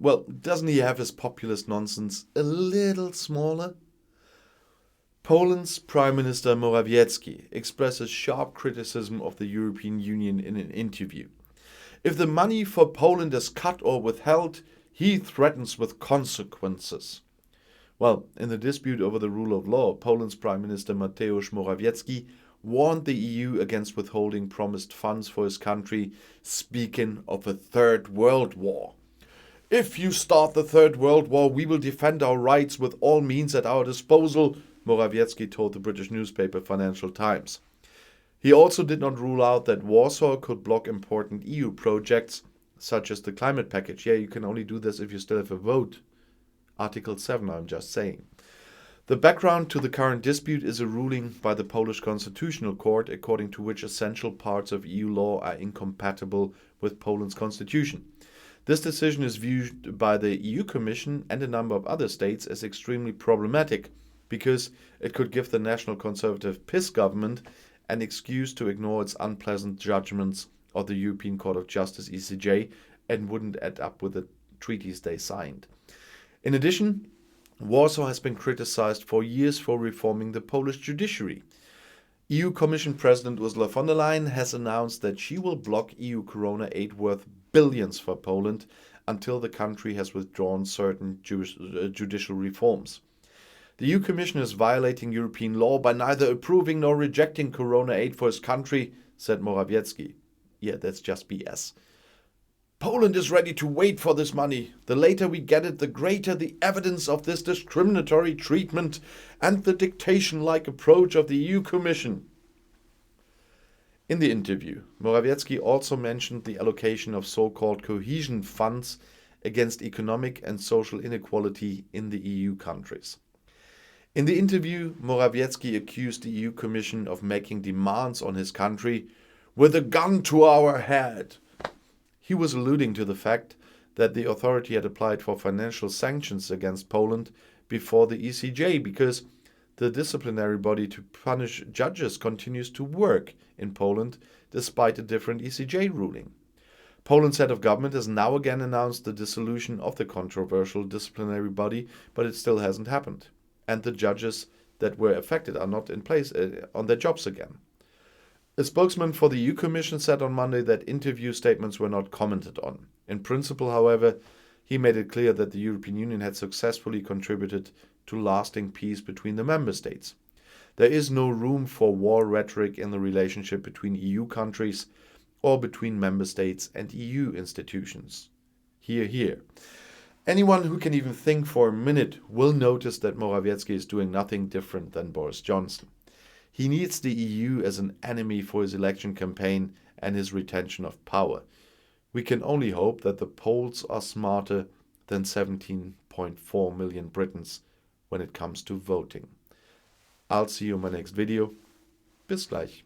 Well, doesn't he have his populist nonsense a little smaller? Poland's Prime Minister Morawiecki expresses sharp criticism of the European Union in an interview. If the money for Poland is cut or withheld, he threatens with consequences. Well, in the dispute over the rule of law, Poland's Prime Minister Mateusz Morawiecki warned the EU against withholding promised funds for his country, speaking of a third world war. If you start the Third World War, we will defend our rights with all means at our disposal, Morawiecki told the British newspaper Financial Times. He also did not rule out that Warsaw could block important EU projects, such as the climate package. Yeah, you can only do this if you still have a vote. Article 7, I'm just saying. The background to the current dispute is a ruling by the Polish Constitutional Court, according to which essential parts of EU law are incompatible with Poland's constitution. This decision is viewed by the EU Commission and a number of other states as extremely problematic because it could give the National Conservative PiS government an excuse to ignore its unpleasant judgments of the European Court of Justice (ECJ) and wouldn't add up with the treaties they signed. In addition, Warsaw has been criticized for years for reforming the Polish judiciary. EU Commission President Ursula von der Leyen has announced that she will block EU corona aid worth billions for Poland until the country has withdrawn certain judicial reforms. The EU Commission is violating European law by neither approving nor rejecting corona aid for his country, said Morawiecki. Yeah, that's just BS. Poland is ready to wait for this money. The later we get it, the greater the evidence of this discriminatory treatment and the dictation-like approach of the EU Commission. In the interview, Morawiecki also mentioned the allocation of so-called cohesion funds against economic and social inequality in the EU countries. In the interview, Morawiecki accused the EU Commission of making demands on his country with a gun to our head. He was alluding to the fact that the authority had applied for financial sanctions against Poland before the ECJ because the disciplinary body to punish judges continues to work in Poland despite a different ECJ ruling. Poland's head of government has now again announced the dissolution of the controversial disciplinary body, but it still hasn't happened. And the judges that were affected are not in place on their jobs again. A spokesman for the EU Commission said on Monday that interview statements were not commented on. In principle, however, he made it clear that the European Union had successfully contributed to lasting peace between the member states. There is no room for war rhetoric in the relationship between EU countries or between member states and EU institutions. Hear, hear. Anyone who can even think for a minute will notice that Morawiecki is doing nothing different than Boris Johnson. He needs the EU as an enemy for his election campaign and his retention of power. We can only hope that the Poles are smarter than 17.4 million Britons when it comes to voting. I'll see you in my next video. Bis gleich.